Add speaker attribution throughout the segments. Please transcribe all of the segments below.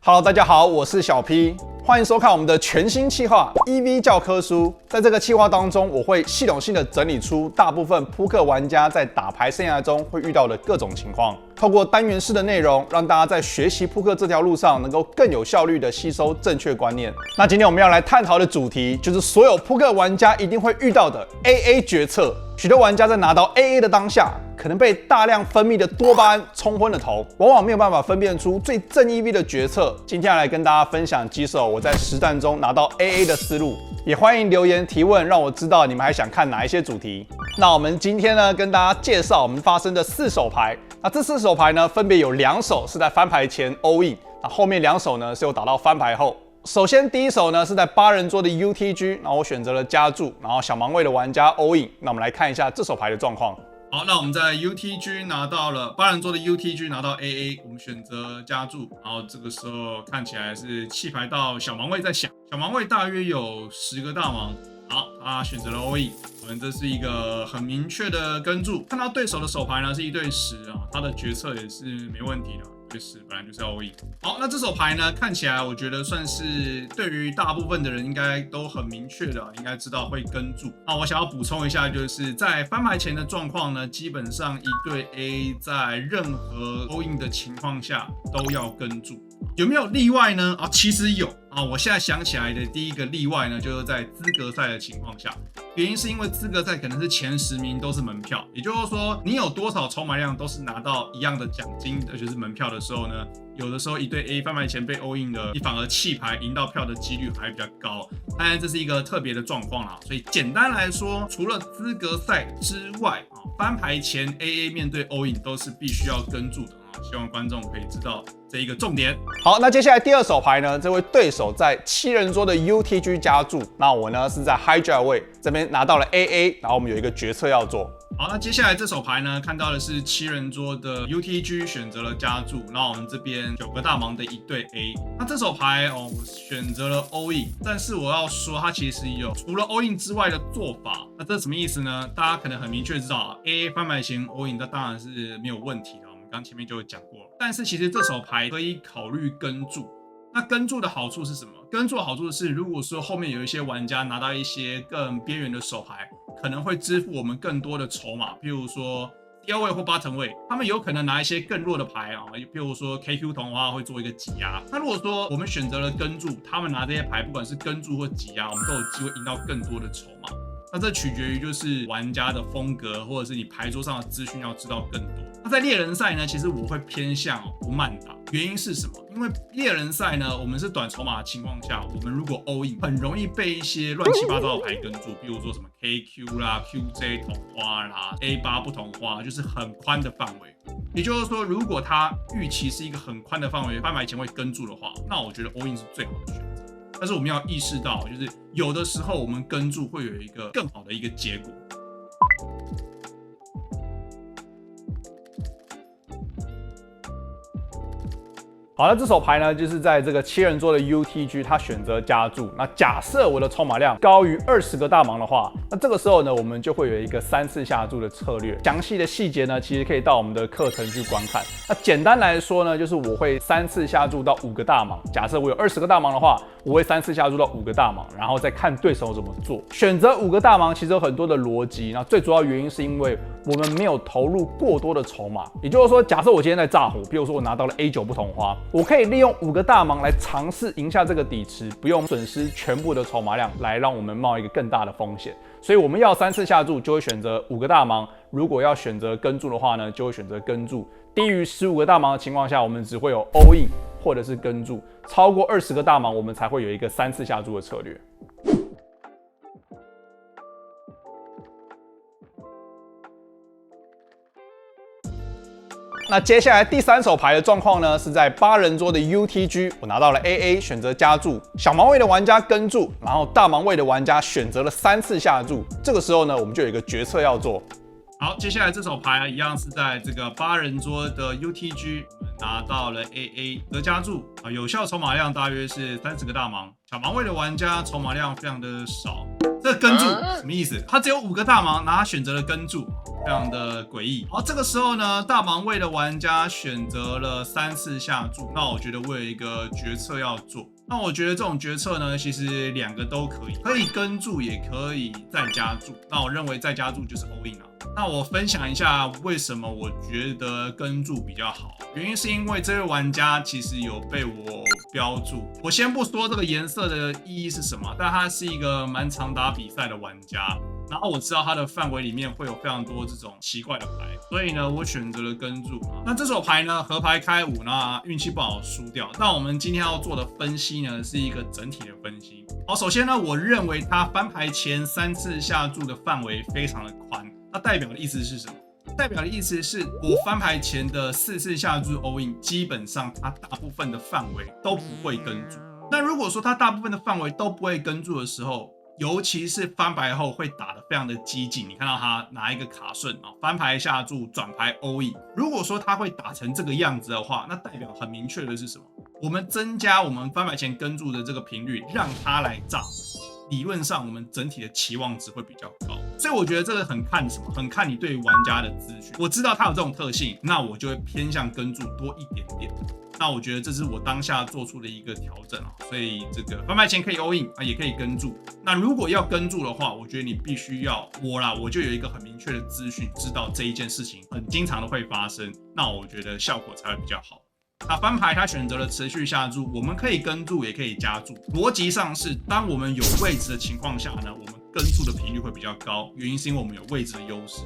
Speaker 1: Hello， 大家好，我是小 P， 欢迎收看我们的全新企划 EV 教科书。在这个企划当中，我会系统性的整理出大部分扑克玩家在打牌生涯中会遇到的各种情况，透过单元式的内容，让大家在学习扑克这条路上能够更有效率的吸收正确观念。那今天我们要来探讨的主题就是所有扑克玩家一定会遇到的 AA 决策。许多玩家在拿到 AA 的当下，可能被大量分泌的多巴胺冲昏了头，往往没有办法分辨出最正 EV 的决策。今天要来跟大家分享几首我在实战中拿到 AA 的思路，也欢迎留言提问，让我知道你们还想看哪一些主题。那我们今天呢，跟大家介绍我们发生的4手牌。那这4手牌呢，分别有2手是在翻牌前 all in， 那后面2手呢是有打到翻牌后。首先第一手呢是在8人桌的 UTG， 然后我选择了加注，然后小盲位的玩家 all in。那我们来看一下这手牌的状况。
Speaker 2: 好，那我们在 UTG 拿到了8人桌的 UTG 拿到 AA， 我们选择加注，然后这个时候看起来是弃牌到小盲位在想，小盲位大约有10个大盲。好，他选择了 all in， 我们这是一个很明确的跟注。看到对手的手牌呢是1对10啊，他的决策也是没问题的。对10本来就是要 all in。好，那这手牌呢，看起来我觉得算是对于大部分的人应该都很明确的，应该知道会跟注。那我想要补充一下，就是在翻牌前的状况呢，基本上1对 A 在任何 all in 的情况下都要跟注。有没有例外呢？其实有啊。我现在想起来的第一个例外呢，就是在资格赛的情况下，原因是因为资格赛可能是前10名都是门票，也就是说你有多少筹码量都是拿到一样的奖金，而且是门票的时候呢，有的时候1对 A 翻牌前被 all in 的，你反而弃牌赢到票的几率还比较高。当然这是一个特别的状况啦，所以简单来说，除了资格赛之外，翻牌前 AA 面对 all in 都是必须要跟注的。希望观众可以知道这一个重点。
Speaker 1: 好，那接下来第2手牌呢，这位对手在7人桌的 UTG 加注，那我呢是在 Hijack 位这边拿到了 AA， 然后我们有一个决策要做。
Speaker 2: 好，那接下来这手牌呢，看到的是7人桌的 UTG 选择了加注，那我们这边9个大盲的1对 A。那这手牌我选择了 all in， 但是我要说它其实有除了 all in 之外的做法。那这什么意思呢？大家可能很明确知道 AA 翻牌前 all in， 那当然是没有问题的。刚前面就有讲过了，但是其实这手牌可以考虑跟注。那跟注的好处是什么？跟注的好处是，如果说后面有一些玩家拿到一些更边缘的手牌，可能会支付我们更多的筹码，譬如说第2位或8位，他们有可能拿一些更弱的牌啊，譬如说 KQ 同花会做一个挤压。那如果说我们选择了跟注，他们拿这些牌，不管是跟注或挤压，我们都有机会赢到更多的筹码。那这取决于就是玩家的风格，或者是你牌桌上的资讯要知道更多。那在猎人赛呢，其实我会偏向不慢打，原因是什么？因为猎人赛呢，我们是短筹码的情况下，我们如果 all in， 很容易被一些乱七八糟的牌跟住，比如说什么 KQ 啦、QJ 同花啦、A8 不同花，就是很宽的范围。也就是说，如果他预期是一个很宽的范围，翻牌前会跟住的话，那我觉得 all in 是最好的选择。但是我们要意识到，就是有的时候我们跟注会有一个更好的一个结果。
Speaker 1: 好了，这手牌呢，就是在这个7人桌的 UTG， 他选择加注。那假设我的筹码量高于20个大盲的话，那这个时候呢，我们就会有一个3次下注的策略。详细的细节呢，其实可以到我们的课程去观看。那简单来说呢，就是我会3次下注到5个大盲。假设我有20个大盲的话，我会3次下注到5个大盲，然后再看对手怎么做。选择5个大盲其实有很多的逻辑，那最主要原因是因为我们没有投入过多的筹码。也就是说，假设我今天在炸胡，比如说我拿到了 A9 不同花，我可以利用5个大盲来尝试赢下这个底池，不用损失全部的筹码量，来让我们冒一个更大的风险。所以我们要3次下注，就会选择5个大盲；如果要选择跟注的话呢，就会选择跟注。低于15个大盲的情况下，我们只会有 all in 或者是跟注；超过20个大盲，我们才会有一个3次下注的策略。那接下来第3手牌的状况呢，是在8人桌的 UTG， 我拿到了 AA， 选择加注，小盲位的玩家跟注，然后大盲位的玩家选择了3次下注。这个时候呢，我们就有一个决策要做。
Speaker 2: 好，接下来这手牌一样是在这个8人桌的 UTG， 我们拿到了 AA 的加注啊，有效筹码量大约是30个大盲，小盲位的玩家筹码量非常的少。这个跟注什么意思？他只有5个大盲，然后他选择了跟注。非常的诡异。好，这个时候呢，大盲位的玩家选择了3次下注，那我觉得我有一个决策要做。那我觉得这种决策呢，其实2个都可以，可以跟注，也可以再加注。那我认为再加注就是 all in 啊。那我分享一下为什么我觉得跟注比较好，原因是因为这位玩家其实有被我标注。我先不说这个颜色的意义是什么，但他是一个蛮常打比赛的玩家。然后我知道他的范围里面会有非常多这种奇怪的牌，所以呢，我选择了跟注。那这手牌呢，河牌开5，那运气不好输掉。那我们今天要做的分析呢，是一个整体的分析。好，首先呢，我认为他翻牌前3次下注的范围非常的宽，那代表的意思是什么？代表的意思是我翻牌前的4次下注 all in， 基本上它大部分的范围都不会跟注。那如果说它大部分的范围都不会跟注的时候，尤其是翻牌后会打得非常的激进，你看到他拿一个卡顺啊，翻牌下注转牌 all in。如果说他会打成这个样子的话，那代表很明确的是什么？我们增加我们翻牌前跟注的这个频率，让他来炸。理论上我们整体的期望值会比较高，所以我觉得这个很看什么？很看你对于玩家的资讯。我知道他有这种特性，那我就会偏向跟注多一点点。那我觉得这是我当下做出的一个调整啊，所以这个翻牌前可以 all in 啊，也可以跟注。那如果要跟注的话，我觉得你必须要我就有一个很明确的资讯，知道这一件事情很经常的会发生，那我觉得效果才会比较好。那翻牌他选择了持续下注，我们可以跟注也可以加注。逻辑上是，当我们有位置的情况下呢，我们跟注的频率会比较高，原因是因为我们有位置的优势。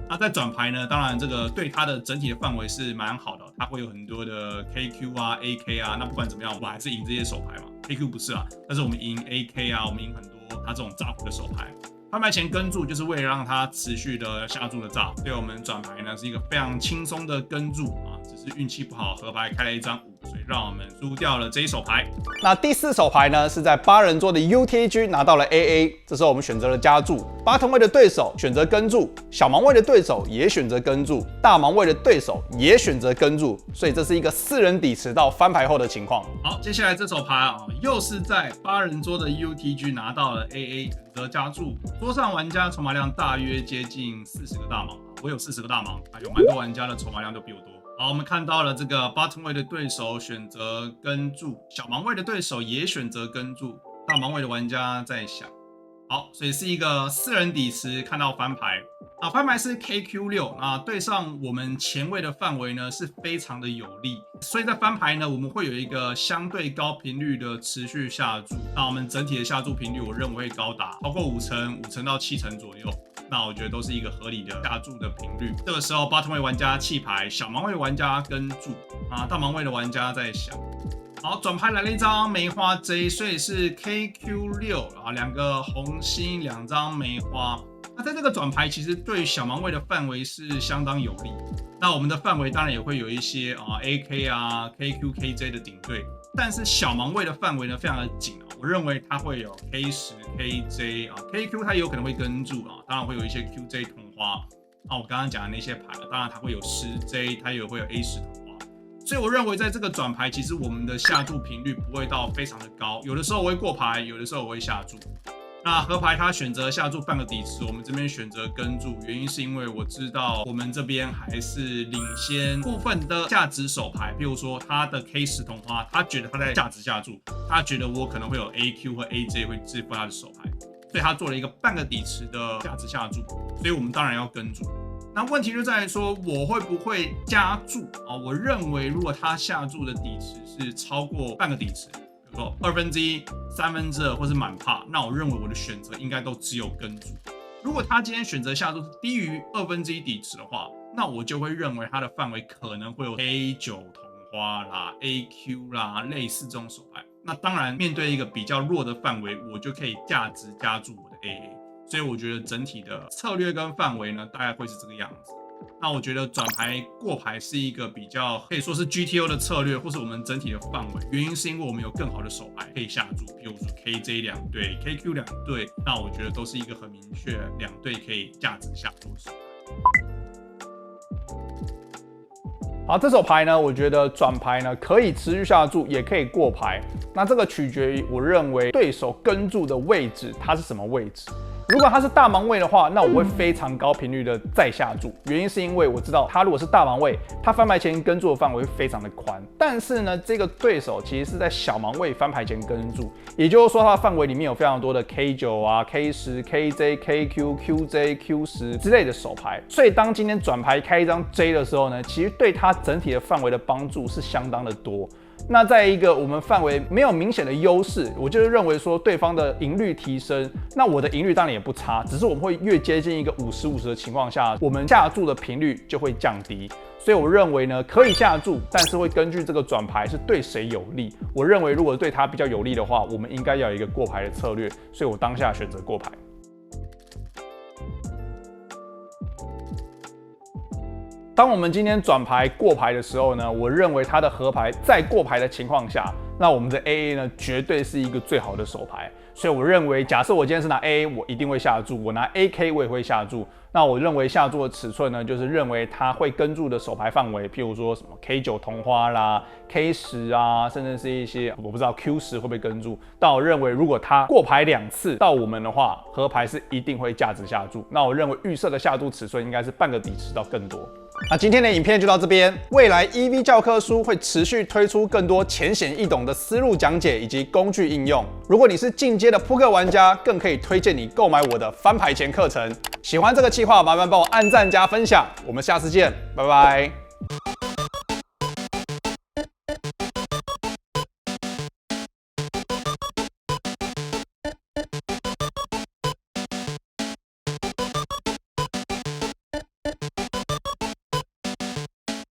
Speaker 2: 那在转牌呢，当然这个对它的整体的范围是蛮好的，它会有很多的 KQ 啊、AK 啊。那不管怎么样，我还是赢这些手牌嘛。KQ 不是啊，但是我们赢 AK 啊，我们赢很多它这种炸胡的手牌。翻牌前跟注就是为了让它持续的下注的炸，对我们转牌呢是一个非常轻松的跟注啊，只是运气不好，河牌开了一张5，所以让我们输掉了这一手牌。
Speaker 1: 那第4手牌呢是在8人桌的 UTG 拿到了 AA， 这时候我们选择了加注，8藤位的对手选择跟注，小盲位的对手也选择跟注，大盲位的对手也选择跟注，所以这是一个4人底池到翻牌后的情况。
Speaker 2: 好，接下来这手牌啊，又是在8人桌的 UTG 拿到了 AA， 选择加注。桌上玩家筹码量大约接近40个大盲，我有40个大盲，有蛮多玩家的筹码量都比我多。好，我们看到了这个 bottom 位的对手选择跟注，小盲位的对手也选择跟注，大盲位的玩家在想。好，所以是一个4人底池，看到翻牌啊，翻牌是 KQ6 啊，对上我们前位的范围呢是非常的有利，所以在翻牌呢，我们会有一个相对高频率的持续下注。那我们整体的下注频率，我认为会高达超过5成，5成到7成左右。那我觉得都是一个合理的下注的频率。这个时候 bottom 位玩家弃牌，小盲位玩家跟注啊，大盲位的玩家在想。好，转牌来了一张梅花 J， 所以是 KQ6 啊，2个红心，2张梅花。那在这个转牌，其实对小盲位的范围是相当有利。那我们的范围当然也会有一些AK 啊、KQ、KJ 的顶对，但是小盲位的范围呢非常的紧啊。我认为它会有 K10、KJ 啊、KQ 它也有可能会跟注啊，当然会有一些 QJ 同花啊。我刚刚讲的那些牌，当然它会有10J， 它也会有 A10 同花。所以我认为在这个转牌，其实我们的下注频率不会到非常的高，有的时候我会过牌，有的时候我会下注。那河牌他选择下注半个底池，我们这边选择跟注，原因是因为我知道我们这边还是领先部分的价值手牌，譬如说他的 K10 同花，他觉得他在价值下注，他觉得我可能会有 AQ 和 AJ 会制服他的手牌，所以他做了一个半个底池的价值下注，所以我们当然要跟注。那问题就在于说，我会不会加注啊？我认为如果他下注的底池是超过半个底池，比如说1/2、2/3或是满帕，那我认为我的选择应该都只有跟注。如果他今天选择下注是低于1/2底池的话，那我就会认为他的范围可能会有 A9 同花啦、AQ 啦，类似这种手牌。那当然，面对一个比较弱的范围，我就可以价值加注我的 AA。所以我觉得整体的策略跟范围呢，大概会是这个样子。那我觉得转牌过牌是一个比较可以说是 GTO 的策略，或是我们整体的范围。原因是因为我们有更好的手牌可以下注，比如说 KJ 2队、KQ 2队，那我觉得都是一个很明确2队可以价值下注的手牌。
Speaker 1: 好，这手牌呢，我觉得转牌呢可以持续下注，也可以过牌。那这个取决于我认为对手跟注的位置，它是什么位置？如果他是大盲位的话，那我会非常高频率的再下注，原因是因为我知道他如果是大盲位，他翻牌前跟注的范围会非常的宽。但是呢，这个对手其实是在小盲位翻牌前跟注，也就是说他的范围里面有非常多的 K9 啊、K10、KJ、KQ、QJ、Q10之类的手牌，所以当今天转牌开一张 J 的时候呢，其实对他整体的范围的帮助是相当的多。那在一个我们范围没有明显的优势，我就是认为说对方的赢率提升，那我的赢率当然也不差，只是我们会越接近一个50-50的情况下，我们下注的频率就会降低。所以我认为呢，可以下注，但是会根据这个转牌是对谁有利。我认为如果对他比较有利的话，我们应该要有一个过牌的策略，所以我当下选择过牌。当我们今天转牌过牌的时候呢，我认为它的合牌在过牌的情况下，那我们的 AA 呢绝对是一个最好的手牌。所以我认为，假设我今天是拿 AA， 我一定会下注；我拿 AK 我也会下注。那我认为下注的尺寸呢，就是认为它会跟注的手牌范围，譬如说什么 K9 同花啦、K10啊，甚至是一些我不知道 Q10会不会跟注。但我认为，如果它过牌2次到我们的话，合牌是一定会价值下注。那我认为预设的下注尺寸应该是半个底池到更多。那今天的影片就到这边，未来 EV 教科书会持续推出更多浅显易懂的思路讲解以及工具应用。如果你是进阶的扑克玩家，更可以推荐你购买我的翻牌前课程。喜欢这个企划，麻烦帮我按赞加分享，我们下次见，拜拜。